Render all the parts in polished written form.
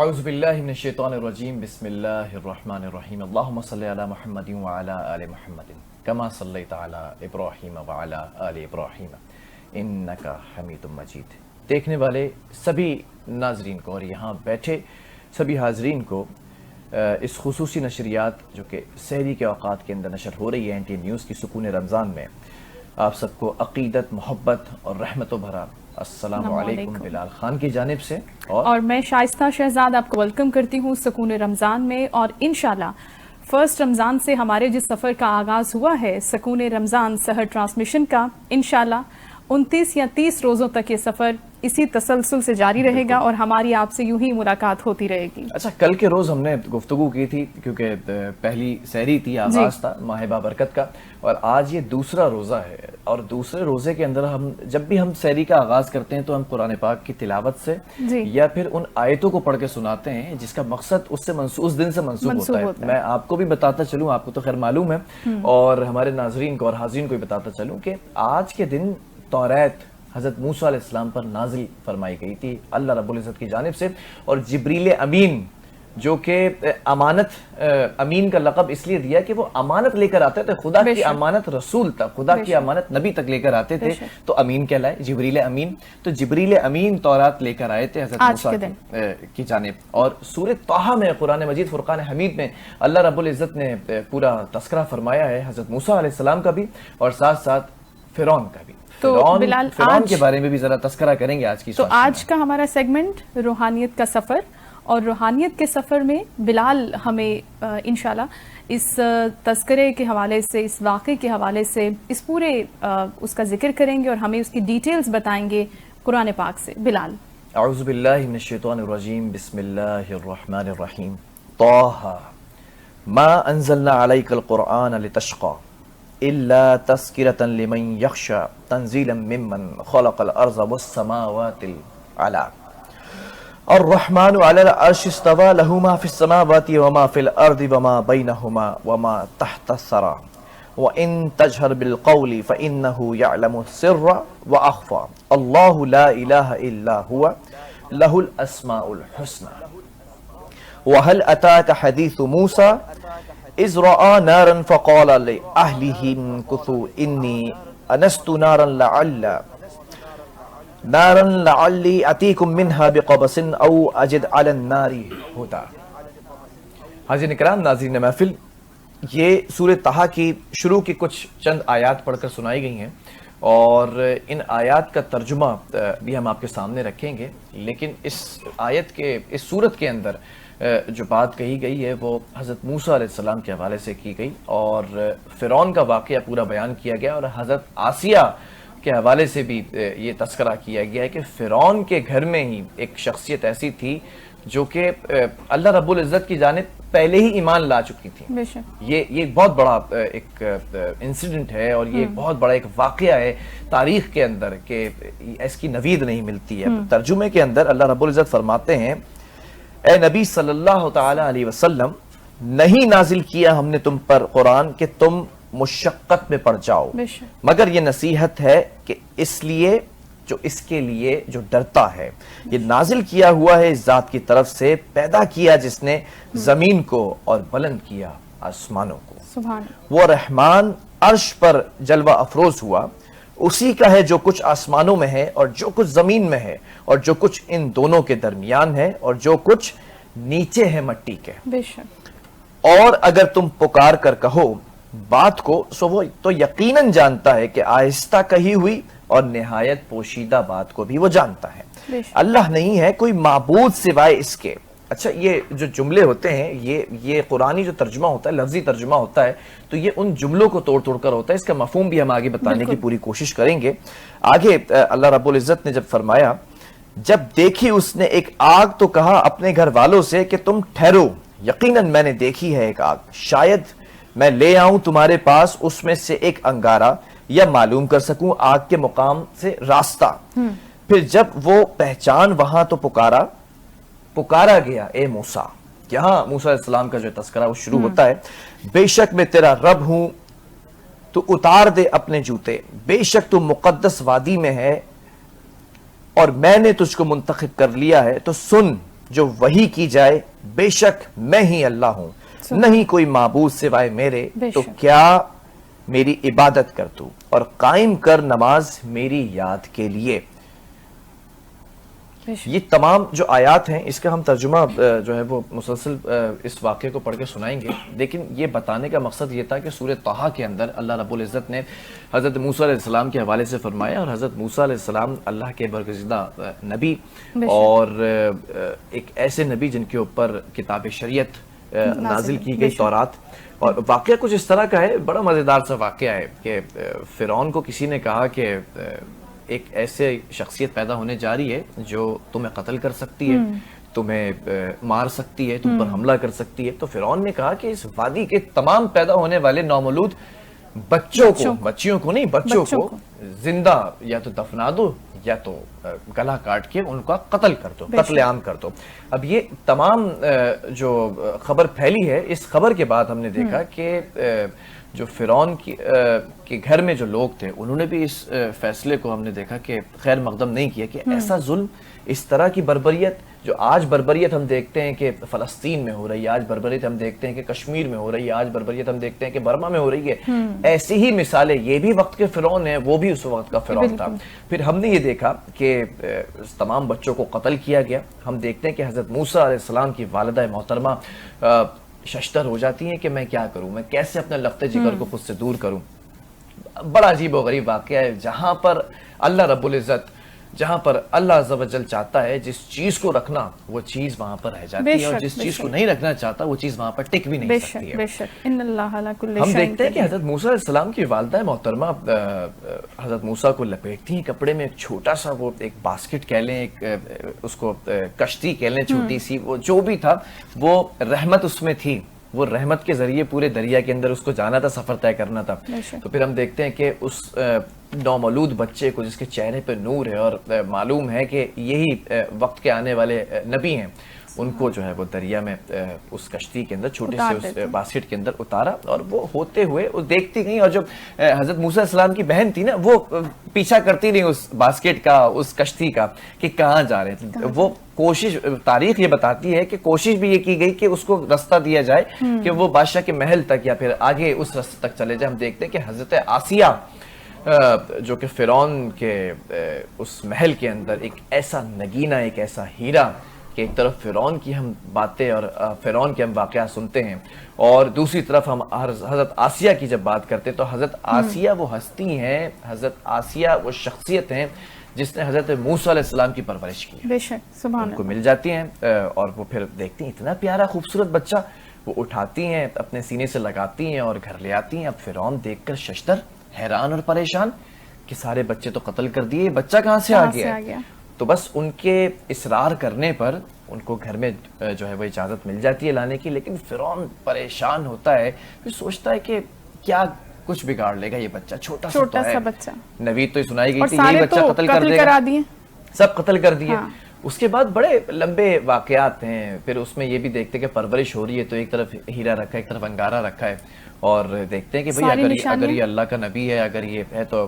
اعوذ باللہ من الشیطان الرجیم بسم اللہ الرحمن الرحیم اللہم صلی علی محمد وعلی آل محمد کما صلیت علی ابراہیم وعلی آل ابراہیم انکا حمید مجید۔ دیکھنے والے سبھی ناظرین کو اور یہاں بیٹھے سبھی حاضرین کو اس خصوصی نشریات جو کہ سحری کے اوقات کے اندر نشر ہو رہی ہے NTN نیوز کی سکون رمضان میں، آپ سب کو عقیدت، محبت اور رحمتوں بھرا السلام علیکم بلال خان کی جانب سے، اور میں شائستہ شہزاد آپ کو ویلکم کرتی ہوں سکون رمضان میں۔ اور انشاءاللہ فرسٹ رمضان سے ہمارے جس سفر کا آغاز ہوا ہے سکون رمضان سحر ٹرانسمیشن کا، انشاءاللہ 29 یا 30 روزوں تک یہ سفر اسی تسلسل سے جاری رہے گا اور ہماری آپ سے یوں ہی ملاقات ہوتی رہے گی۔ اچھا، کل کے روز ہم نے گفتگو کی تھی کیونکہ پہلی سحری تھی، آغاز تھا ماہ بابرکت کا، اور آج یہ دوسرا روزہ ہے، اور دوسرے روزے کے اندر جب بھی ہم سحری کا آغاز کرتے ہیں تو ہم قرآن پاک کی تلاوت سے یا پھر ان آیتوں کو پڑھ کے سناتے ہیں جس کا مقصد اس دن سے منسوب ہوتا ہے۔ میں آپ کو بھی بتاتا چلوں، آپ کو تو خیر معلوم ہے، اور ہمارے ناظرین کو اور حاضرین کو بھی بتاتا چلوں کہ آج کے دن توریت حضرت موسیٰ علیہ السلام پر نازل فرمائی گئی تھی اللہ رب العزت کی جانب سے، اور جبریل امین جو کہ امانت امین کا لقب اس لیے دیا کہ وہ امانت لے کر آتے تھے، خدا کی امانت رسول تک، خدا کی امانت نبی تک لے کر آتے تھے، تو امین کہلائے جبریل امین۔ تو جبریل امین تورات لے کر آئے تھے حضرت موسیٰ کی جانب، اور سورہ طٰہٰ میں قرآن مجید فرقان حمید میں اللہ رب العزت نے پورا تذکرہ فرمایا ہے حضرت موسیٰ علیہ السلام کا بھی اور ساتھ ساتھ فرعون کا بھی۔ تو فرعون کے بارے میں بھی ذرا تذکرہ کریں گے آج کی۔ تو آج کا ہمارا سیگمنٹ روحانیت کا سفر، اور روحانیت کے سفر میں بلال ہمیں انشاءاللہ اس تذکرے کے حوالے سے، اس واقعے کے حوالے سے اس پورے اس کا ذکر کریں گے اور ہمیں اس کی ڈیٹیلز بتائیں گے قرآن پاک سے۔ بلال۔ اعوذ باللہ من الشیطان الرجیم بسم اللہ الرحمن الرحیم طٰہٰ ما انزلنا علیک القرآن لتشقى الا تذکرۃ لمن یخشى تنزیلا ممن خلق الارض والسماوات العلی الرحمن علی العرش استوى له ما في السماوات وما في الارض وما بينهما وما تحت الثرى وان تجهر بالقول فانه يعلم السر واخفى الله لا اله الا هو له الاسماء الحسنى وهل اتاك حديث موسى اذ راى نارا فقال لاهله امكثوا اني انست نارا لعلی اتیکم منها بقبس او اجد علی النار ہدا۔ حاضرین کرام، ناظرین محفل، یہ سورہ طٰہٰ کی شروع کی کچھ چند آیات پڑھ کر سنائی گئی ہیں، اور ان آیات کا ترجمہ بھی ہم آپ کے سامنے رکھیں گے، لیکن اس آیت کے اس سورت کے اندر جو بات کہی گئی ہے وہ حضرت موسیٰ علیہ السلام کے حوالے سے کی گئی، اور فرعون کا واقعہ پورا بیان کیا گیا، اور حضرت آسیہ کے حوالے سے بھی یہ تذکرہ کیا گیا ہے کہ فرعون کے گھر میں ہی ایک شخصیت ایسی تھی جو کہ اللہ رب العزت کی جانب پہلے ہی ایمان لا چکی تھی۔ یہ بہت بڑا ایک انسیڈنٹ ہے، اور یہ بہت بڑا ایک واقعہ ہے تاریخ کے اندر کہ اس کی نوید نہیں ملتی ہے۔ ترجمے کے اندر اللہ رب العزت فرماتے ہیں، اے نبی صلی اللہ تعالی علیہ وسلم، نہیں نازل کیا ہم نے تم پر قرآن کہ تم مشقت میں پڑ جاؤ، مگر یہ نصیحت ہے کہ اس کے لیے جو ڈرتا ہے۔ یہ نازل کیا ہوا ہے اس ذات کی طرف سے، پیدا کیا جس نے زمین کو اور بلند کیا آسمانوں کو۔ سبحان۔ وہ رحمان عرش پر جلوہ افروز ہوا، اسی کا ہے جو کچھ آسمانوں میں ہے اور جو کچھ زمین میں ہے اور جو کچھ ان دونوں کے درمیان ہے اور جو کچھ نیچے ہے مٹی کے۔ بے شک۔ اور اگر تم پکار کر کہو بات کو سو وہ تو یقیناً جانتا ہے کہ آہستہ کہی ہوئی اور نہایت پوشیدہ بات کو بھی وہ جانتا ہے۔ اللہ نہیں ہے کوئی معبود سوائے اس کے۔ اچھا، یہ جو جملے ہوتے ہیں یہ قرآنی جو ترجمہ ہوتا ہے، لفظی ترجمہ ہوتا ہے، تو یہ ان جملوں کو توڑ کر ہوتا ہے۔ اس کا مفہوم بھی ہم آگے بتانے کی پوری کوشش کریں گے۔ آگے اللہ رب العزت نے جب فرمایا، جب دیکھی اس نے ایک آگ تو کہا اپنے گھر والوں سے کہ تم ٹھہرو، یقیناً میں نے دیکھی ہے ایک آگ، شاید میں لے آؤں تمہارے پاس اس میں سے ایک انگارہ یا معلوم کر سکوں آگ کے مقام سے راستہ۔ پھر جب وہ پہچان وہاں تو پکارا گیا، اے موسیٰ۔ یہاں موسیٰ علیہ السلام کا جو تذکرہ وہ شروع ہوتا ہے، بے شک میں تیرا رب ہوں، تو اتار دے اپنے جوتے، بے شک تو مقدس وادی میں ہے اور میں نے تجھ کو منتخب کر لیا ہے، تو سن جو وحی کی جائے بے شک میں ہی اللہ ہوں نہیں کوئی معبود سوائے میرے تو کیا میری عبادت کر تو اور قائم کر نماز میری یاد کے لیے. یہ تمام جو آیات ہیں اس کا ہم ترجمہ جو ہے وہ مسلسل اس واقعے کو پڑھ کے سنائیں گے، لیکن یہ بتانے کا مقصد یہ تھا کہ سورہ طٰہٰ کے اندر اللہ رب العزت نے حضرت موسیٰ علیہ السلام کے حوالے سے فرمایا، اور حضرت موسیٰ علیہ السلام اللہ کے برگزیدہ نبی اور ایک ایسے نبی جن کے اوپر کتاب شریعت نازل کی گئی تورات. اور واقعہ کچھ اس طرح کا ہے، بڑا مزیدار سا واقعہ ہے کہ فرعون کو کسی نے کہا کہ ایک ایسے شخصیت پیدا ہونے جا رہی ہے جو تمہیں قتل کر سکتی ہے، تمہیں مار سکتی ہے، تم پر حملہ کر سکتی ہے. تو فرعون نے کہا کہ اس وادی کے تمام پیدا ہونے والے نومولود بچوں کو، بچیوں کو نہیں، بچوں کو زندہ یا تو دفنا دو یا تو گلا کاٹ کے ان کا قتل کر دو، قتل عام کر دو. اب یہ تمام جو خبر پھیلی ہے، اس خبر کے بعد ہم نے دیکھا کہ جو فرعون کے گھر میں جو لوگ تھے انہوں نے بھی اس فیصلے کو ہم نے دیکھا کہ خیر مقدم نہیں کیا کہ ایسا ظلم، اس طرح کی بربریت، جو آج بربریت ہم دیکھتے ہیں کہ فلسطین میں ہو رہی ہے، آج بربریت ہم دیکھتے ہیں کہ کشمیر میں ہو رہی ہے، آج بربریت ہم دیکھتے ہیں کہ برما میں ہو رہی ہے، ایسی ہی مثالیں یہ بھی وقت کے فرعون ہیں، وہ بھی اس وقت کا فرعون تھا. پھر ہم نے یہ دیکھا کہ تمام بچوں کو قتل کیا گیا. ہم دیکھتے ہیں کہ حضرت موسیٰ علیہ السلام کی والدہ محترمہ ششدر ہو جاتی ہیں کہ میں کیا کروں، میں کیسے اپنے لخت جگر کو خود سے دور کروں. بڑا عجیب و غریب واقعہ ہے، جہاں پر اللہ رب العزت، جہاں پر اللہ عز و جل چاہتا ہے جس چیز کو رکھنا وہ چیز وہاں پر رہ جاتی ہے، اور جس چیز کو نہیں رکھنا چاہتا وہ چیز وہاں پر ٹک بھی نہیں سکتی ہے. ہم دیکھتے ہیں کہ حضرت موسیٰ علیہ السلام کی والدہ محترمہ حضرت موسیٰ کو لپیٹتی ہیں کپڑے میں، ایک چھوٹا سا وہ ایک باسکٹ کہہ لیں، ایک اس کو کشتی کہہ لیں چھوٹی سی، وہ جو بھی تھا وہ رحمت اس میں تھی، وہ رحمت کے ذریعے پورے دریا کے اندر اس کو جانا تھا، سفر طے کرنا تھا. تو پھر ہم دیکھتے ہیں کہ اس نومولود بچے کو جس کے چہرے پہ نور ہے اور معلوم ہے کہ یہی وقت کے آنے والے نبی ہیں، ان کو جو ہے وہ دریا میں اس کشتی کے اندر چھوٹے سے اس باسکٹ کے اندر اتارا، اور وہ ہوتے ہوئے وہ دیکھتی گئی. اور جب حضرت موسیٰ علیہ السلام کی بہن تھی نا، وہ پیچھا کرتی رہی اس باسکٹ کا، اس کشتی کا کہ کہاں جا رہے تھے. وہ کوشش، تاریخ یہ بتاتی ہے کہ کوشش بھی یہ کی گئی کہ اس کو رستہ دیا جائے کہ وہ بادشاہ کے محل تک یا پھر آگے اس رستے تک چلے جائے. ہم دیکھتے ہیں کہ حضرت آسیہ جو کہ فرعون کے اس محل کے اندر ایک ایسا نگینہ، ایک ایسا ہیرا کہ ایک طرف فرعون کی ہم باتیں اور فرعون کے ہم واقعات سنتے ہیں، اور دوسری طرف ہم حضرت آسیہ کی جب بات کرتے ہیں تو حضرت آسیہ وہ ہستی ہیں، حضرت آسیہ وہ شخصیت ہیں جس نے حضرت موسیٰ علیہ السلام کی پرورش کی. بے شک، سبحان ان کو مل جاتی ہیں اور وہ پھر دیکھتی ہیں اتنا پیارا خوبصورت بچہ، وہ اٹھاتی ہیں، اپنے سینے سے لگاتی ہیں اور گھر لے آتی ہیں. اب فرعون دیکھ کر ششدر، حیران اور پریشان کہ سارے بچے تو قتل کر دیے، بچہ کہاں سے آ گیا. تو بس ان کے اصرار کرنے پر ان کو گھر میں جو ہے وہ اجازت مل جاتی ہے لانے کی. لیکن فرعون پریشان ہوتا ہے، پھر سوچتا ہے کہ کیا کچھ بگاڑ لے گا یہ بچہ، چھوٹا سا بچہ. نوید تو سنائی گئی تھی یہی بچہ قتل کر دے گا، سب قتل کر دیے. اس کے بعد بڑے لمبے واقعات ہیں. پھر اس میں یہ بھی دیکھتے کہ پرورش ہو رہی ہے، تو ایک طرف ہیرا رکھا ہے، ایک طرف انگارہ رکھا ہے، اور دیکھتے ہیں کہ بھئی اگر یہ اللہ کا نبی ہے، اگر یہ ہے تو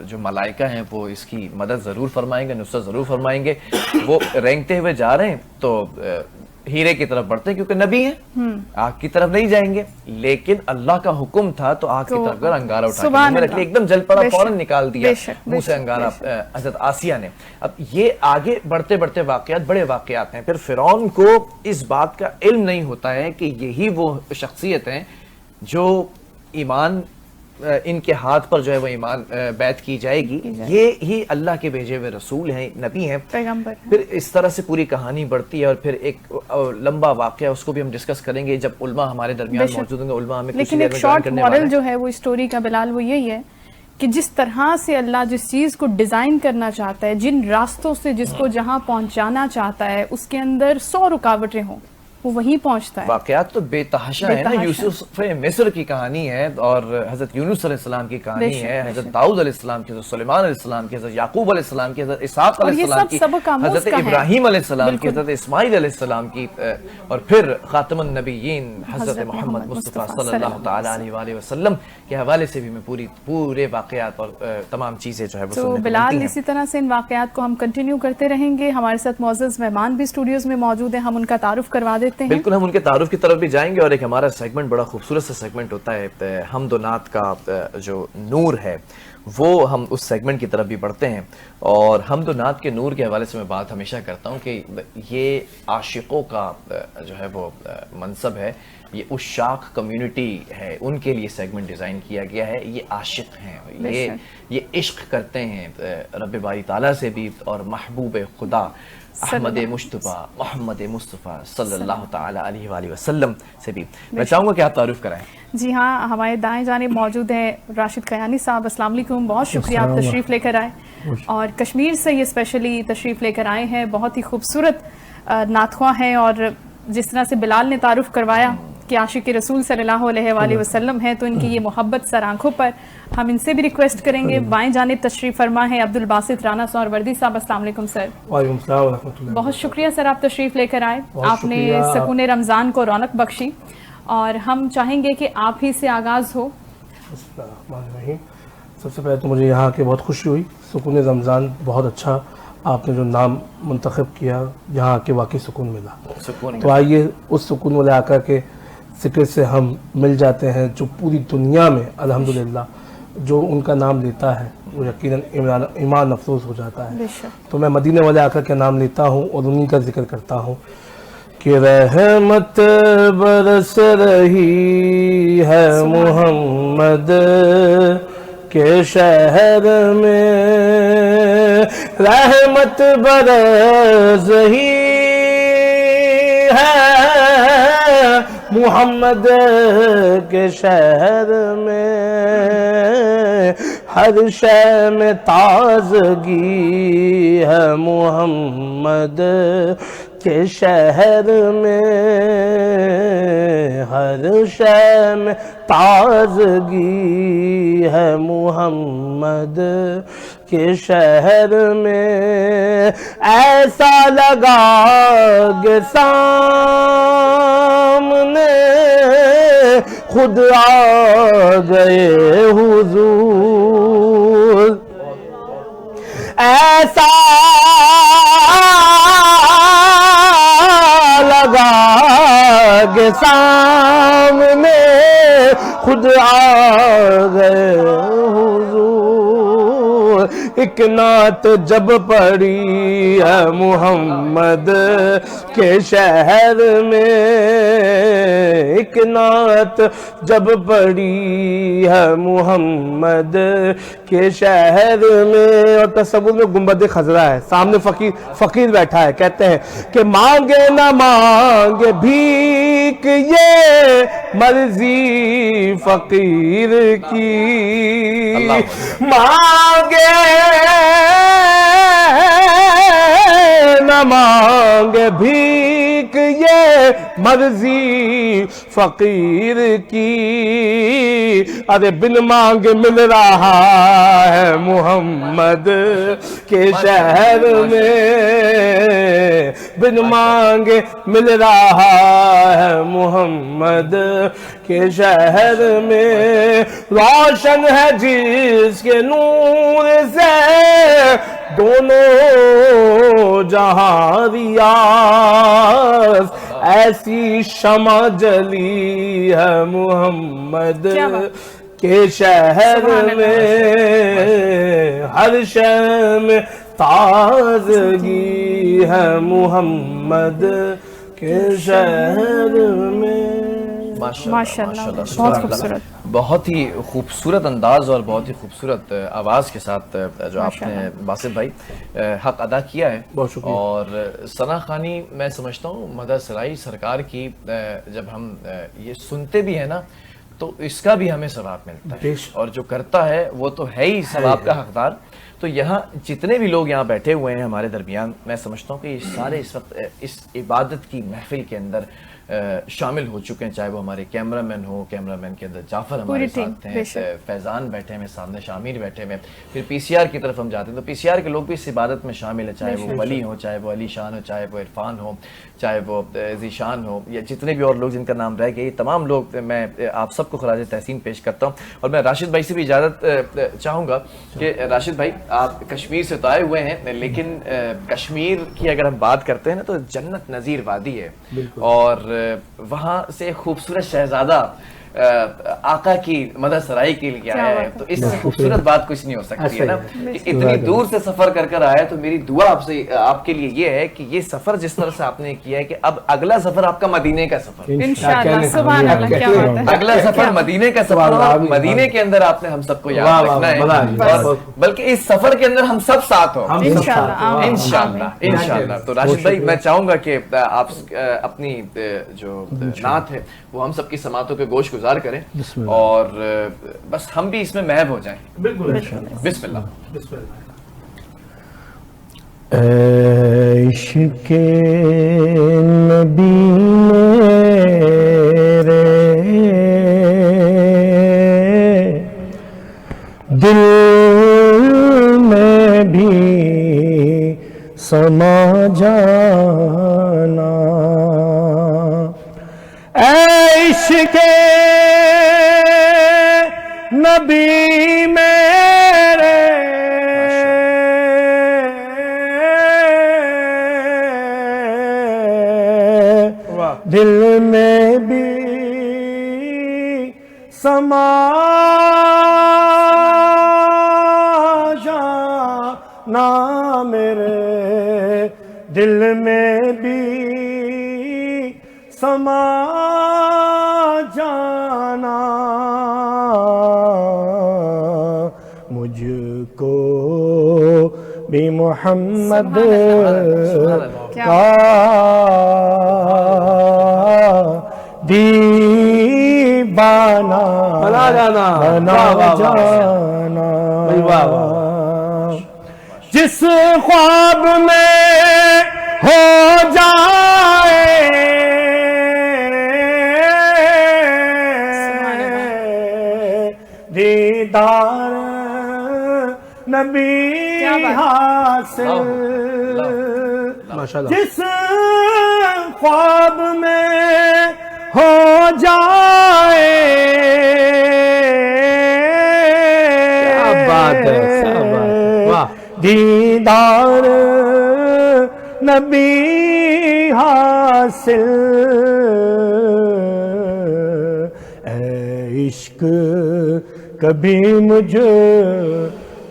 جو ملائکہ ہیں وہ اس کی مدد ضرور فرمائیں گے، نصرت ضرور فرمائیں گے. وہ رینگتے ہوئے جا رہے ہیں تو ہیرے کی طرف بڑھتے ہیں کیونکہ نبی ہیں، آگ کی طرف نہیں جائیں گے. لیکن اللہ کا حکم تھا تو آگ کی طرف گئے، انگارہ اٹھا کے رکھ لیا، ایک دم جل پڑا، فوراً نکال دیا منہ سے انگارہ حضرت آسیہ نے. اب یہ آگے بڑھتے بڑھتے واقعات بڑے واقعات ہیں. پھر فرعون کو اس بات کا علم نہیں ہوتا ہے کہ یہی وہ شخصیت ہیں جو ایمان ان کے ہاتھ پر جو ہے وہ ایمان بیعت کی جائے گی، یہ ہی اللہ کے بھیجے ہوئے رسول ہیں، نبی ہیں، پیغمبر. پھر اس طرح سے پوری کہانی بڑھتی ہے، اور پھر ایک لمبا واقعہ اس کو بھی ہم ڈسکس کریں گے جب علماء ہمارے درمیان موجود ہوں گے. علماء ہمیں لیکن ایک شارٹ ماڈل جو ہے وہ اسٹوری کا بلال وہ یہی ہے کہ جس طرح سے اللہ جس چیز کو ڈیزائن کرنا چاہتا ہے، جن راستوں سے جس کو جہاں پہنچانا چاہتا ہے، اس کے اندر 100 رکاوٹیں ہوں وہ وہیں پہنچتا ہے. واقعات تو بے تحاشا ہے نا. یوسف مصر کی کہانی ہے اور حضرت یونس علیہ السلام کی کہانی ہے, حضرت داؤد علیہ السلام کی, حضرت سلیمان علیہ السلام کی, حضرت یعقوب علیہ السلام کی, حضرت اسحاق علیہ السلام کی, حضرت ابراہیم علیہ السلام کی, حضرت اسماعیل علیہ السلام کی, اور پھر خاتم النبیین حضرت محمد مصطفیٰ صلی اللہ تعالی علیہ وآلہ وسلم کے حوالے سے بھی میں پورے واقعات اور تمام چیزیں جو ہے وہ سننے کو ملتی ہیں. تو بلال اسی طرح سے ان واقعات کو ہم کنٹینیو کرتے رہیں گے. ہمارے ساتھ معزز مہمان بھی اسٹوڈیوز میں موجود ہیں, ہم ان کا تعارف کروا دیتے ہیں. بالکل, ہم ان کے تعارف کی طرف بھی جائیں گے, اور ایک ہمارا سیگمنٹ بڑا خوبصورت سا سیگمنٹ ہوتا ہے حمد و نعت کا جو نور ہے, وہ ہم اس سیگمنٹ کی طرف بھی بڑھتے ہیں. اور حمد و نعت کے نور کے حوالے سے میں بات ہمیشہ کرتا ہوں کہ یہ عاشقوں کا جو ہے وہ منصب ہے, یہ عشاق کمیونٹی ہے, ان کے لیے سیگمنٹ ڈیزائن کیا گیا ہے. یہ عاشق ہیں, یہ عشق کرتے ہیں رب باری تعالیٰ سے بھی اور محبوب خدا احمد مصطفیٰ محمد مصطفیٰ صلی اللہ تعالی علیہ وآلہ وسلم سے بھی. میں چاہوں گا کہ آپ تعارف کرائیں. جی ہاں, ہمارے دائیں جانب موجود ہیں راشد قیانی صاحب. السلام علیکم, بہت شکریہ آپ تشریف لے کر آئے, اور کشمیر سے یہ اسپیشلی تشریف لے کر آئے ہیں. بہت ہی خوبصورت نعت خواں ہیں, اور جس طرح سے بلال نے تعارف کروایا کہ عاشق رسول صلی اللہ علیہ وآلہ وسلم ہے, تو ان کی یہ محبت سر آنکھوں پر. ہم ان سے بھی ریکویسٹ کریں گے, بائیں جانب تشریف فرما ہے عبد الباسط رانا سہروردی صاحب. السلام علیکم سر. وعلیکم السلام ورحمۃ اللہ. بہت شکریہ سر, آپ تشریف لے کر آئے. آپ نے سکون رمضان کو رونق بخشی, اور ہم چاہیں گے کہ آپ ہی سے آغاز ہو. سب سے پہلے تو مجھے یہاں کے بہت خوشی ہوئی. سکون رمضان بہت اچھا آپ نے جو نام منتخب کیا, یہاں کے واقعی سکون ملا. تو آئیے اس سکون والے آقا کے ذکر سے ہم مل جاتے ہیں, جو پوری دنیا میں الحمدللہ جو ان کا نام لیتا ہے وہ یقیناً ایمان افروز ہو جاتا ہے. تو میں مدینے والے آقا کا نام لیتا ہوں اور انہی کا ذکر کرتا ہوں کہ رحمت برس رہی ہے محمد کے شہر میں, رحمت برس رہی ہے محمد کے شہر میں, ہر شے میں تازگی ہے محمد کے شہر میں, ہر شے میں تازگی ہے محمد کے شہر میں. ایسا لگا کہ سامنے خود آ گئے حضور, ایسا لگا کہ سامنے خود آ گئے حضور. ایک نعت جب پڑھی ہے محمد کے شہر میں, ایک نعت جب پڑھی ہے محمد کے شہر میں. اور تصور میں گنبد خضرا ہے, سامنے فقیر بیٹھا ہے, کہتے ہیں کہ مانگے نہ مانگے بھیک یہ مرضی فقیر کی, مانگے نہ مانگے بھیک یہ مرضی فقیر کی. ارے بن مانگے مل رہا ہے محمد کے شہر میں, بن مانگے مل رہا ہے محمد کے شہر میں. روشن ہے جس کے نور سے دونوں جہاں ریاض, ایسی شمع جلی ہے محمد کے شہر میں, ہر شے میں تازگی ہے محمد کے شہر میں. ماشاءاللہ, بہت خوبصورت, بہت ہی خوبصورت انداز اور بہت ہی خوبصورت آواز کے ساتھ جو آپ نے باسط بھائی حق ادا کیا ہے. اور ثنا خوانی میں سمجھتا ہوں مدح سرائی سرکار کی جب ہم یہ سنتے بھی ہیں نا تو اس کا بھی ہمیں ثواب ملتا ہے, اور جو کرتا ہے وہ تو ہے ہی ثواب کا حقدار. تو یہاں جتنے بھی لوگ یہاں بیٹھے ہوئے ہیں ہمارے درمیان، میں سمجھتا ہوں کہ یہ سارے اس وقت اس عبادت کی محفل کے اندر شامل ہو چکے ہیں، چاہے وہ ہمارے کیمرہ مین ہو، کیمرہ مین کے اندر جعفر ہمارے ساتھ ہیں، فیضان بیٹھے ہیں سامنے، شامیر بیٹھے ہوئے، پھر پی سی آر کی طرف ہم جاتے ہیں تو پی سی آر کے لوگ بھی اس عبادت میں شامل ہیں، چاہے وہ ولی ہو، چاہے وہ علی شان ہو، چاہے وہ عرفان ہو، چاہے وہ ذیشان ہو، یا جتنے بھی اور لوگ جن کا نام رہ گیا، یہ تمام لوگ میں آپ سب کو خراج تحسین پیش کرتا ہوں. اور میں راشد بھائی سے بھی اجازت چاہوں گا کہ راشد بھائی آپ کشمیر سے تو آئے ہوئے ہیں، لیکن کشمیر کی اگر ہم بات کرتے ہیں نا تو جنت نظیر وادی ہے، اور وہاں سے خوبصورت شہزادہ آقا کی مدد سرائی کے لیے آیا ہے، تو اس سے خوبصورت بات کچھ نہیں ہو سکتی ہے نا کہ اتنی دور سے سفر کر کر آیا. تو میری دعا آپ سے آپ کے لیے یہ ہے کہ یہ سفر جس طرح سے آپ نے کیا ہے کہ اب اگلا سفر آپ کا مدینے کا سفر، انشاءاللہ. سبحان اللہ، کیا بات ہے. اگلا سفر مدینے کا سفر، اور مدینے کے اندر آپ نے ہم سب کو یاد رکھنا ہے، اور بلکہ اس سفر کے اندر ہم سب ساتھ ہوں انشاءاللہ انشاءاللہ. تو راشد بھائی میں چاہوں گا کہ آپ اپنی جو نعت ہے وہ ہم سب کی سماعتوں کے گوش گزار کریں، اور بس ہم بھی اس میں محو ہو جائیں. بسم اللہ. عشق نبی میرے دل میں بھی سما جانا، عشق نبی میرے دل میں بھی سما جانا، میرے دل میں بھی سما جانا، مجھ کو بھی محمد کا دیوانہ بنا جانا، جس خواب میں ہو جائے دیدار نبی حاصل، جس خواب میں ہو جائے دیدار نبی حاصل، اے عشق کبھی مجھ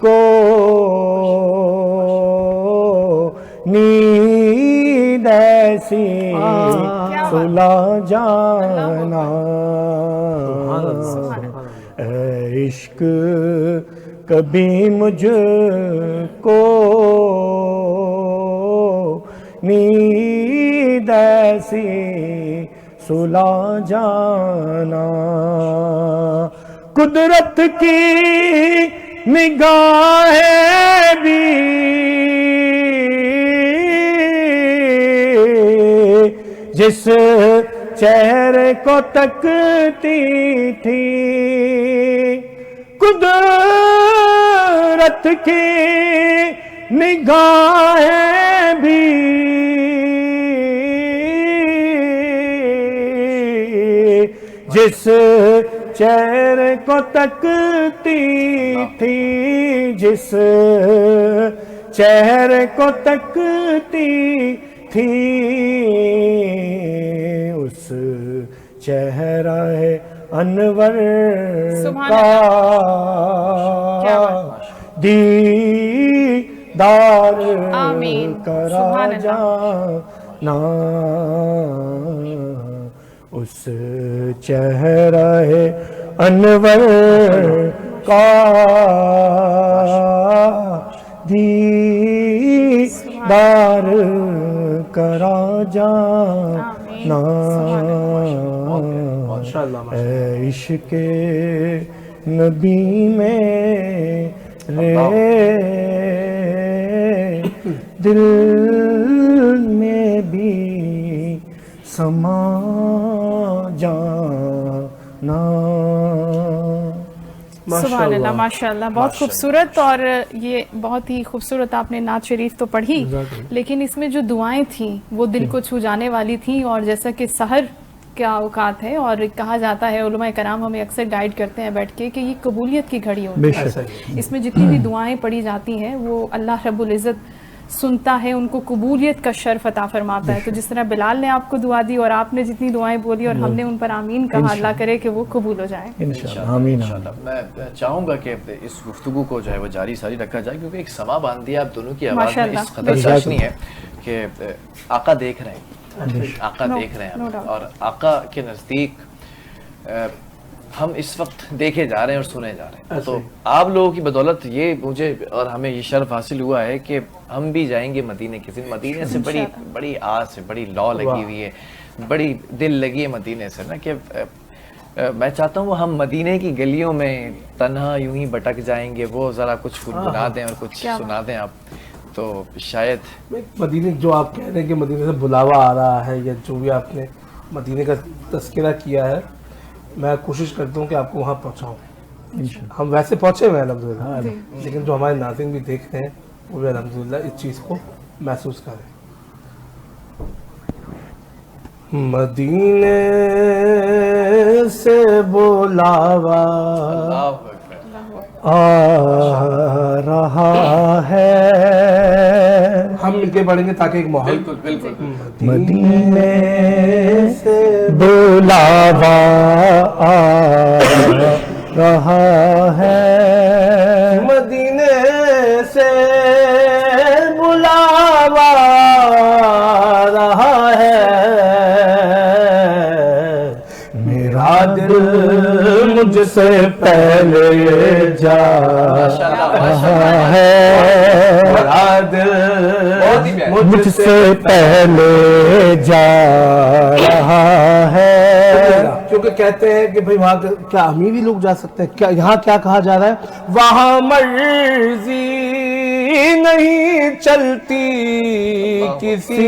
کو نیند ایسی سلا جانا، اے عشق کبھی مجھ کو نیند ایسی سلا جانا، قدرت کی نگاہیں بھی جس چہرے کو تکتی تھی، قدرت کی نگاہیں بھی جس چہرے کو تکتی تھی، جس چہرے کو تکتی تھی، اس چہرہ انور کا دیدار کرا جانا، اس چہرہ انور کا دیدار کرا جانا، اے عشق نبی میں دل میں بھی سما جانا. سبحان اللہ، ماشاء اللہ، بہت خوبصورت. اور یہ بہت ہی خوبصورت آپ نے نعت شریف تو پڑھی، لیکن اس میں جو دعائیں تھیں وہ دل کو چھو جانے والی تھیں. اور جیسا کہ سحر کیا اوقات ہے، اور کہا جاتا ہے، علماء کرام ہمیں اکثر گائیڈ کرتے ہیں بیٹھ کے، کہ یہ قبولیت کی گھڑی ہوتی ہے. اس میں جتنی بھی دعائیں پڑھی جاتی ہیں وہ اللہ رب العزت سنتا ہے، ان کو قبولیت کا شرف عطا فرماتا ہے. تو جس طرح بلال نے آپ کو دعا دی اور آپ نے جتنی دعائیں بولی اور ہم نے ان پر آمین کہا، اللہ کرے کہ وہ قبول ہو جائیں انشاءاللہ. آمین. میں چاہوں گا کہ اس گفتگو کو جو ہے وہ جاری ساری رکھا جائے، کیونکہ ایک سما باندھی ہے آپ دونوں کی آواز میں اس قدر چاشنی ہے کہ آقا دیکھ رہے ہیں، آقا دیکھ رہے ہیں، اور آقا کے نزدیک ہم اس وقت دیکھے جا رہے ہیں اور سنے جا رہے ہیں. تو آپ لوگوں کی بدولت یہ مجھے اور ہمیں یہ شرف حاصل ہوا ہے کہ ہم بھی جائیں گے مدینے کے دن. مدینے سے بڑی آس ہے، بڑی لو لگی ہوئی ہے، بڑی دل لگی ہے مدینے سے نا، کہ میں چاہتا ہوں ہم مدینے کی گلیوں میں تنہا یوں ہی بھٹک جائیں گے، وہ ذرا کچھ گنگنا دیں اور کچھ سنا دیں آپ، تو شاید مدینے جو آپ کہہ رہے ہیں کہ مدینے سے بلاوا آ رہا ہے، یا جو بھی آپ نے مدینے کا تذکرہ کیا ہے، میں کوشش کرتا ہوں کہ آپ کو وہاں پہنچاؤں. ہم ویسے پہنچے ہوئے ہیں الحمدللہ، لیکن جو ہمارے ناظرین بھی دیکھ رہے ہیں وہ بھی الحمدللہ اس چیز کو محسوس کریں. مدینے سے بلاوا آ رہا ہے. ہم مل کے پڑھیں گے تاکہ ایک ماحول. بالکل مدینے سے بلاوا آ رہا ہے. مدینے سے بلاوا رہا ہے. میرا دل مجھ سے پہلے جا رہا ہے. میرا دل مجھ سے پہلے جا رہا ہے. کیونکہ کہتے ہیں کہ بھئی وہاں کیا امیری لوگ جا سکتے ہیں؟ کیا یہاں کیا کہا جا رہا ہے؟ وہاں مرضی نہیں چلتی کسی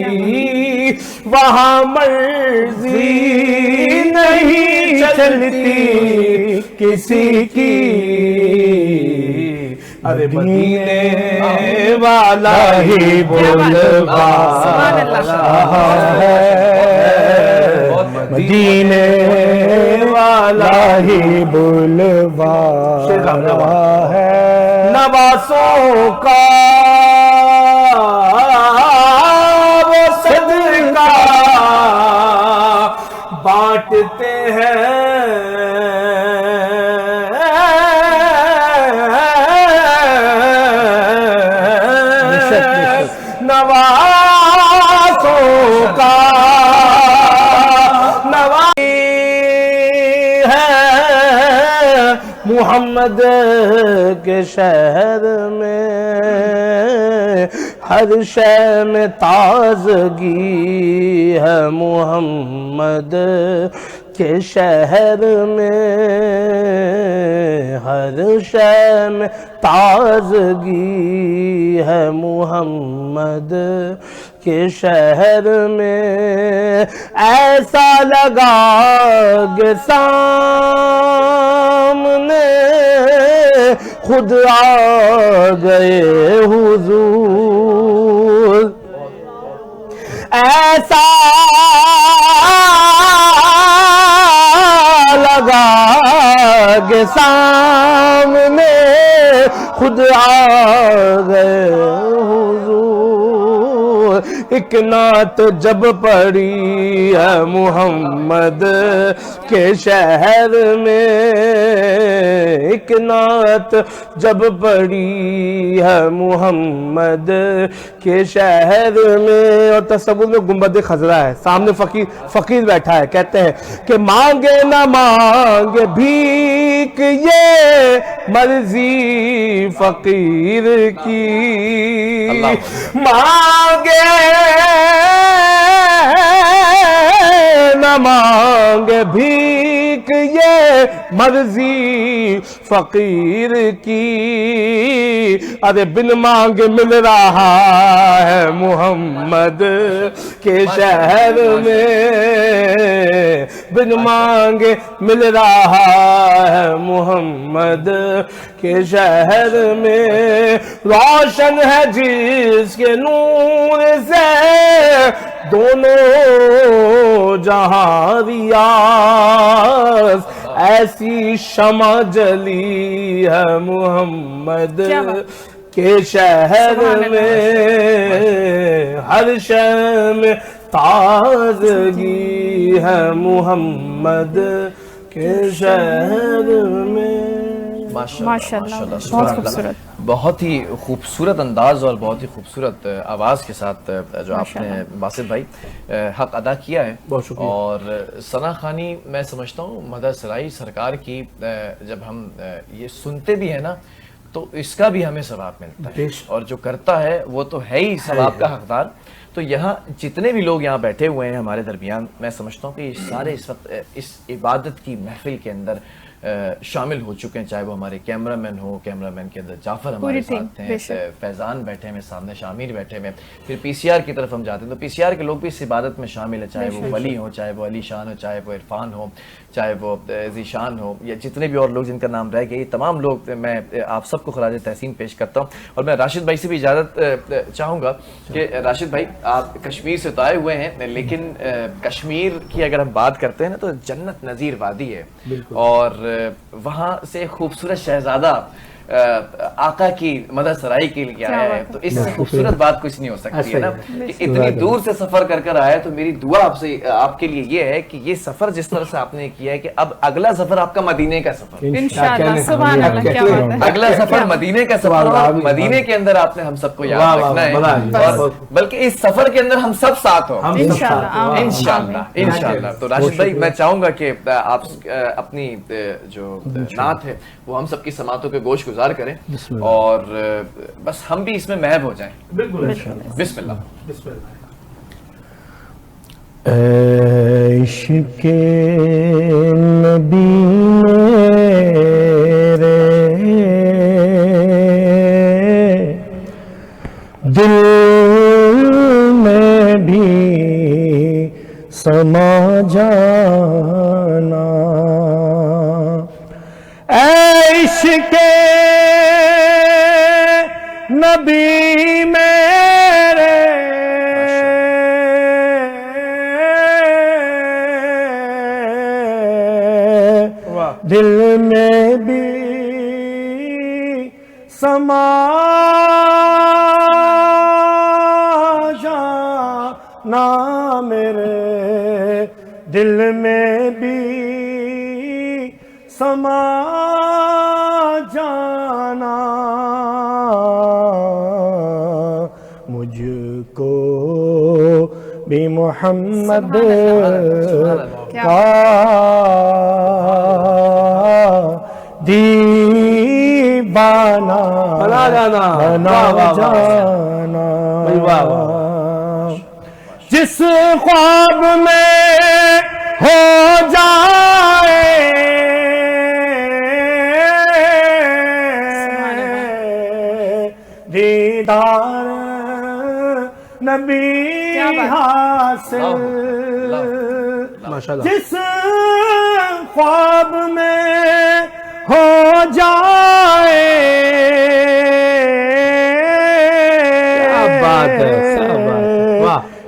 کی، وہاں مرضی نہیں چلتی کسی کی. ارے مدینے والا ہی بولوا رہا ہے. مدینے والا ہی بلوا رہا ہے. نواسوں کا وہ صدقہ بانٹتے ہیں. نواسوں کا محمد کے شہر میں ہر شے میں تازگی ہے. محمد کے شہر میں ہر شے میں تازگی ہے. محمد کے شہر میں ایسا لگا کہ سامنے خود آ گئے حضور. ایسا لگا کہ سامنے خود آ گئے حضور. ایک نعت جب پڑھی ہے محمد کے شہر میں، ایک نعت جب پڑھی ہے محمد کے شہر میں. اور تصور میں گنبد خضرا ہے، سامنے فقیر بیٹھا ہے. کہتے ہیں کہ مانگے نہ مانگے بھیک یہ مرضی فقیر کی، مانگے نہ مانگے بھیک ٹھیک یہ مرضی فقیر کی، ارے بن مانگے مل رہا ہے محمد کے شہر میں، بن مانگے مل رہا ہے محمد کے شہر میں، روشن ہے جس کے نور سے دونوں جہاں ریاض، ایسی شمع جلی ہے محمد کے شہر میں، ہر شے میں تازگی ہے محمد کے شہر میں۔ ماشاءاللہ بہت خوبصورت، بہت ہی خوبصورت انداز اور بہت ہی خوبصورت آواز کے ساتھ جو آپ نے باسط بھائی حق ادا کیا ہے، بہت شکریہ۔ اور ثنا خوانی میں سمجھتا ہوں مدر سرائی سرکار کی جب ہم یہ سنتے بھی ہیں نا تو اس کا بھی ہمیں ثواب ملتا ہے، اور جو کرتا ہے وہ تو ہے ہی ثواب کا حقدار۔ تو یہاں جتنے بھی لوگ یہاں بیٹھے ہوئے ہیں ہمارے درمیان، میں سمجھتا ہوں کہ یہ سارے اس وقت اس عبادت کی محفل کے اندر شامل ہو چکے ہیں، چاہے وہ ہمارے کیمرہ مین ہو، کیمرہ مین کے اندر جعفر ہمارے ساتھ ہیں، فیضان بیٹھے ہیں سامنے، شامیر بیٹھے ہیں، پھر پی سی آر کی طرف ہم جاتے ہیں تو پی سی آر کے لوگ بھی اس عبادت میں شامل ہیں، چاہے وہ ولی ہو، چاہے وہ علی شان ہو، چاہے وہ عرفان ہو، چاہے وہ ذیشان ہو، یا جتنے بھی اور لوگ جن کا نام رہ گئے، یہ تمام لوگ میں آپ سب کو خراج تحسین پیش کرتا ہوں۔ اور میں راشد بھائی سے بھی اجازت چاہوں گا کہ راشد بھائی آپ کشمیر سے تو آئے ہوئے ہیں، لیکن کشمیر کی اگر ہم بات کرتے ہیں نا تو جنت نظیر وادی ہے، اور وہاں سے خوبصورت شہزادہ آقا کی مدر سرائی کے لیے آیا ہے، تو اس سے خوبصورت بات کچھ نہیں ہو سکتی ہے نا کہ اتنی دور سے سفر کر آیا۔ تو میری دعا آپ کے لیے یہ ہے کہ یہ سفر جس طرح سے آپ نے کیا ہے کہ اب اگلا سفر آپ کا مدینے کا سفر، انشاءاللہ، سبحان اللہ، کیا بات ہے، اگلا سفر مدینے کا سفر، اور مدینے کے اندر آپ نے ہم سب کو یاد رکھنا ہے، اور بلکہ اس سفر کے اندر ہم سب ساتھ ہوں انشاءاللہ۔ تو راشد بھائی میں چاہوں گا کہ آپ اپنی جو نعت ہے وہ ہم سب کی سماعتوں کے گوش گزار کریں، اور بس ہم بھی اس میں محو ہو جائیں۔ بسم اللہ۔ عشق نبی میرے دل میں بھی سما جانا، عشق نبی میرے دل میں بھی سما جانا، میرے دل میں بھی سما جانا، مجھ کو بھی محمد کا دیوانہ بنا جانا، جس خواب میں ہو جائے دیدار نبی حاصل، جس خواب میں ہو جائے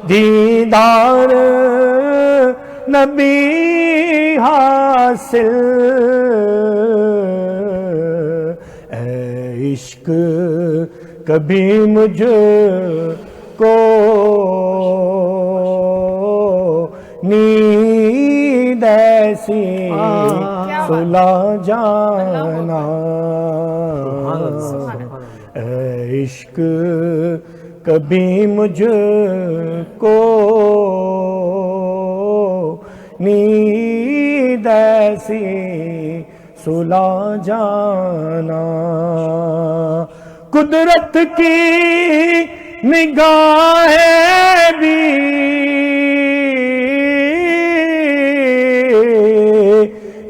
دیدار نبی حاصل، اے عشق کبھی مجھ کو نیند ایسی سلا جانا، اے عشق کبھی مجھ کو نیند ایسی سلا جانا، قدرت کی نگاہیں بھی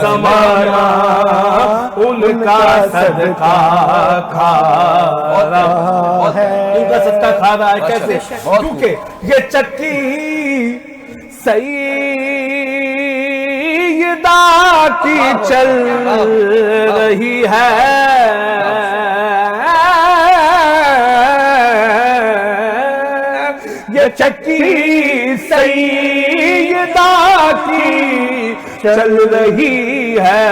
زمانہ ان کا صدقہ کھا رہا ہے. ان کا صدقہ کھا رہا ہے کیسے؟ کیونکہ یہ چکی سیدہ کی چل رہی ہے. یہ چکی سیدہ کی چل رہی ہے.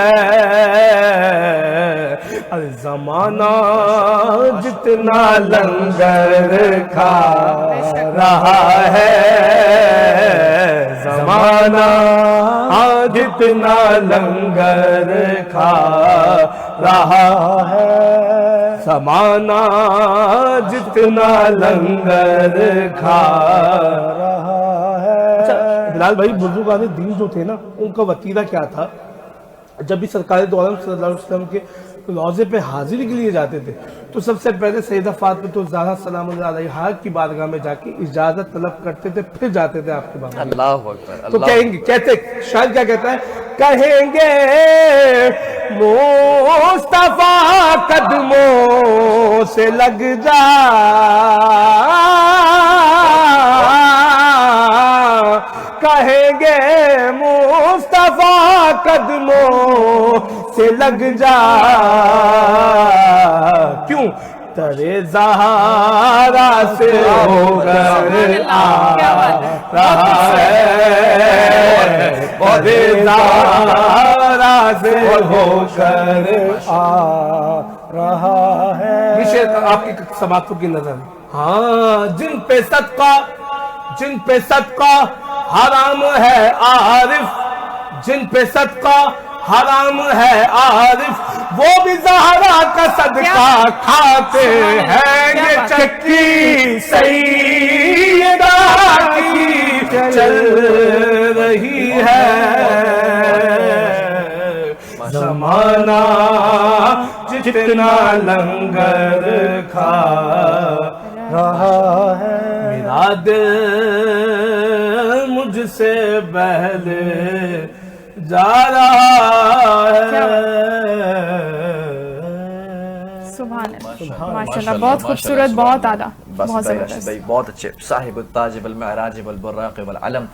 زمانہ جتنا لنگر کھا رہا ہے. زمانہ جتنا لنگر کھا رہا ہے. زمانہ جتنا لنگر کھا رہا ہے. بلال بھائی بزرگان دین جو تھے نا ان کا وتیرہ کیا تھا؟ جب بھی سرکار دو عالم صلی اللہ علیہ وسلم کے روضے پہ حاضری کے لیے جاتے تھے تو سب سے پہلے سیدہ فاطمہ الزہرا سلام اللہ علیہا کی بارگاہ میں جا کے اجازت طلب کرتے تھے پھر جاتے تھے آپ کے بارگاہ میں. اللہ اکبر. تو کہیں گے کہتے شاید کیا کہتا ہے کہیں گے مصطفیٰ قدموں سے لگ جا کہیں گے مصطفیٰ قدموں سے لگ جا. کیوں؟ ترے زہرا سے ہو کر آ رہا ہے. ترے زہرا سے ہو کر آ رہا ہے. یہ شعر آپ کی سماعتوں کی نظر. ہاں جن پہ صدقہ حرام ہے عارف, جن پہ صدقہ حرام ہے عارف وہ بھی زہرا کا صدقہ کھاتے ہیں. یہ چکی سیدہ کی چل رہی ہے. زمانہ جتنا لنگر کھا رہا ہے. میرا دل مجھ سے بہلے جا رہا ہے. سبحان اللہ, ماشاءاللہ, بہت خوبصورت, بہت اعلیٰ, بہت زبردست. بہت اچھے. صاحب التاج والمعراج والبراق والعلم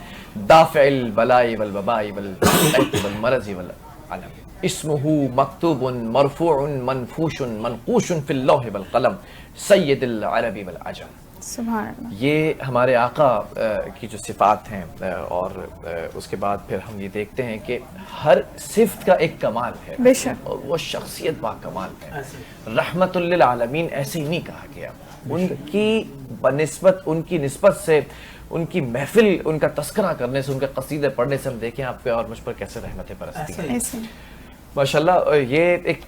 دافع البلاء والوباء والعیب والمرض والعلم اسمہ مکتوب مرفوع منفوش منقوش فی اللوح والقلم سید العرب والعجم. سبحان اللہ. یہ ہمارے آقا کی جو صفات ہیں اور اس کے بعد پھر ہم یہ دیکھتے ہیں کہ ہر صفت کا ایک کمال ہے, بے شک, اور وہ شخصیت با کمال ہے. رحمت للعالمین ایسے ہی نہیں کہا گیا. ان کی بنسبت, ان کی نسبت سے, ان کی محفل, ان کا تذکرہ کرنے سے, ان کے قصیدے پڑھنے سے ہم دیکھیں آپ پہ اور مجھ پر کیسے رحمتیں برستی ہیں. ایسے ماشاءاللہ. یہ ایک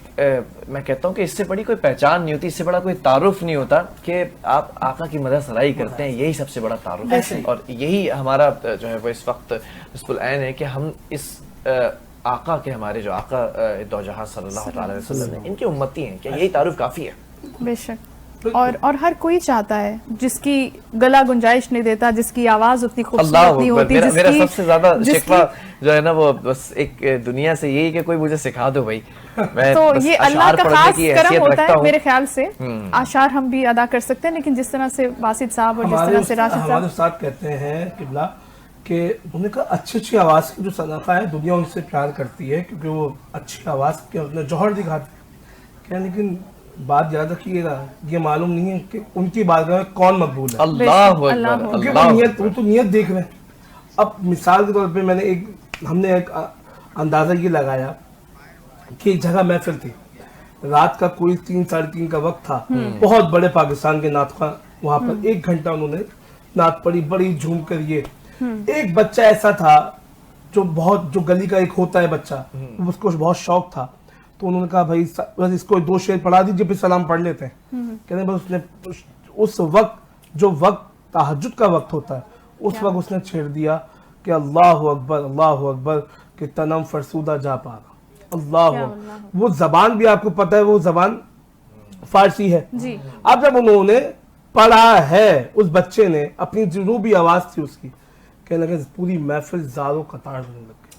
میں کہتا ہوں کہ اس سے بڑی کوئی پہچان نہیں ہوتی, اس سے بڑا کوئی تعارف نہیں ہوتا کہ آپ آقا کی مدح سرائی کرتے ہیں. یہی سب سے بڑا تعارف ہے, اور یہی ہمارا جو ہے وہ اس وقت نصف العین ہے کہ ہم اس آقا کے, ہمارے جو آقا دو جہاں صلی اللہ علیہ وسلم ہیں, ان کی امتی ہیں. کہ یہی تعارف کافی ہے. بے شک. اور ہر کوئی چاہتا ہے جس کی گلا گنجائش نہیں دیتا, جس کی آواز اتنی خوبصورت نہیں ہوتی. میرا سب سے زیادہ شکوہ جو ہے نا وہ بس ایک دنیا سے یہی کہ کوئی مجھے سکھا دو بھائی. تو یہ اللہ کا خاص کرم ہوتا ہے میرے خیال سے. اشعار ہم بھی ادا کر سکتے ہیں, لیکن جس طرح سے باسط صاحب اور جس طرح سے راشد صاحب, ہمارے استاد کہتے ہیں قبلہ کہ انہوں نے کہا اچھی اچھی آواز کی جو صدقہ ہے دنیا ان سے پیار کرتی ہے کیونکہ وہ اچھی آواز کے اپنے جوہر دکھاتے ہیں. لیکن بات یاد رکھیے گا, یہ معلوم نہیں ہے کہ ان کی بارگاہ میں کون مقبول ہے. اللہ کیونکہ وہ تو نیت دیکھ رہے ہیں. اب مثال کے طور پہ میں نے ہم نے ایک اندازہ یہ لگایا کہ ایک جگہ محفل تھی, رات کا کوئی 3-3:30 کا وقت تھا. بہت بڑے پاکستان کے نعت خواں وہاں پر 1 گھنٹہ انہوں نے نعت پڑھی, بڑی جھوم کر. یہ ایک بچہ ایسا تھا جو گلی کا ایک ہوتا ہے بچہ, اس کو بہت شوق تھا, تو انہوں نے کہا بھائی بس اس کو 2 شعر پڑھا دیجیے پھر سلام پڑھ لیتے ہیں. کہتے ہیں بس اس نے اس وقت جو وقت تہجد کا وقت ہوتا ہے اس وقت اس نے چھیڑ دیا کہ اللہ اکبر کہ تنم فرسودہ جا پا رہا. اللہ اکبر. وہ زبان بھی آپ کو پتہ ہے, وہ زبان فارسی ہے. اب جب انہوں نے پڑھا ہے, اس بچے نے اپنی جو بھی آواز تھی اس کی, کہنے لگے پوری محفل زاروں قطار ہونے لگ گئی.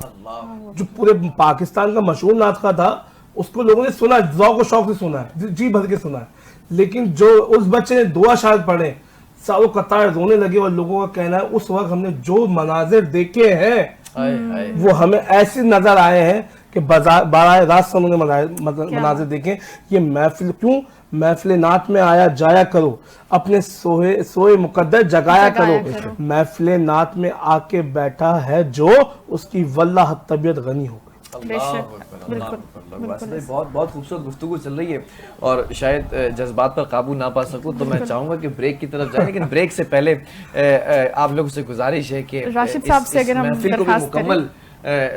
جو پورے پاکستان کا مشہور نعت خواہ تھا، اس کو لوگوں نے سنا، ذوق و شوق سے سنا ہے، جی بھر کے سنا ہے، لیکن جو اس بچے نے 2 اشعار پڑھے، ساروں قطار رونے لگے، اور لوگوں کا کہنا ہے اس وقت ہم نے جو مناظر دیکھے ہیں وہ ہمیں ایسے نظر آئے ہیں کہ براہ راست انہوں نے مناظر دیکھے. یہ محفل کیوں؟ محفل نعت میں آیا جایا کرو، اپنے سوئے مقدر جگایا کرو. محفل نعت میں آ کے بیٹھا ہے جو، اس کی واللہ طبیعت غنی ہو گئی. بہت بہت خوبصورت گفتگو چل رہی ہے، اور شاید جذبات پر قابو نہ پا سکوں تو میں چاہوں گا کہ بریک کی طرف جائیں، لیکن بریک سے پہلے آپ لوگوں سے گزارش ہے کہ راشد صاحب سے اگر ہم محفل کو بھی درخواست کریں مکمل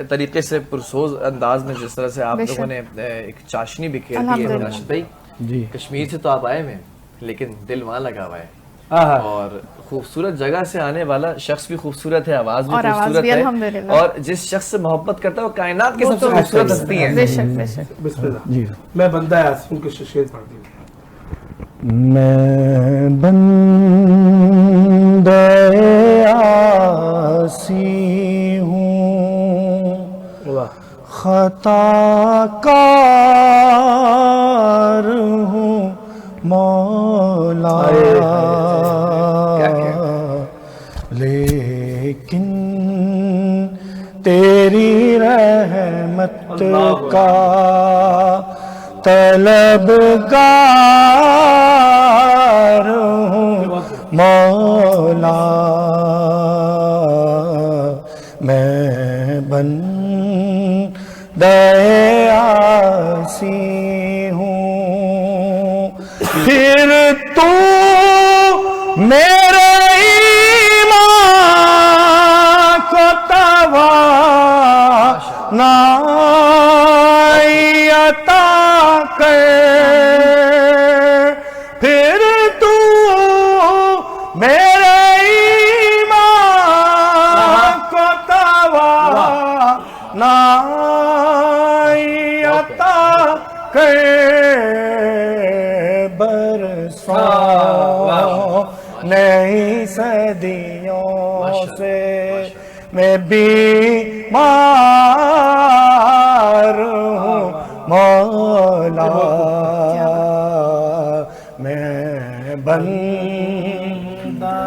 طریقے سے پرسوز انداز میں، جس طرح سے آپ لوگوں نے ایک چاشنی بھی کھیل دی ہے. راشد بھائی، جی کشمیر سے تو آپ آئے ہیں لیکن دل وہاں لگا ہوا ہے، اور خوبصورت جگہ سے آنے والا شخص بھی خوبصورت ہے، آواز بھی خوبصورت ہے، اور جس شخص سے محبت کرتا ہے وہ کائنات کی سب سے خوبصورت ہستی ہے. بے شک بے شک. بسم اللہ. جی میں بندہ یاسین کے شعر پڑھ دوں. میں بندہ آسی ہوں، خطا کار ہوں مولا، لیکن تیری رحمت کا طلبگار ہوں مولا. میں بندہ آسی ہوں، پھر تو میرے ایمان کو توانائی عطا کر، پھر تو میرے ایمان کو توانائی عطا کر، برسوں نئی صدیوں سے میں بیمار ہوں مولا. میں بندہ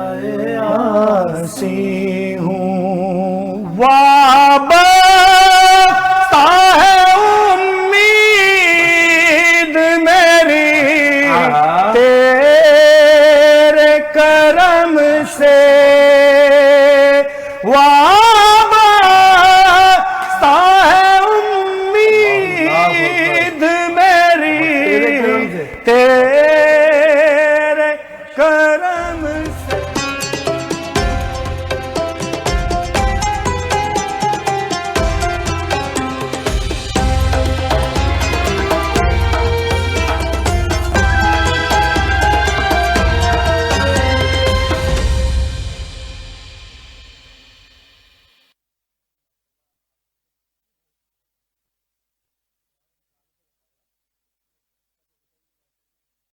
آسی ہوں، وابستہ ہے امید میری تیرے کرم سے،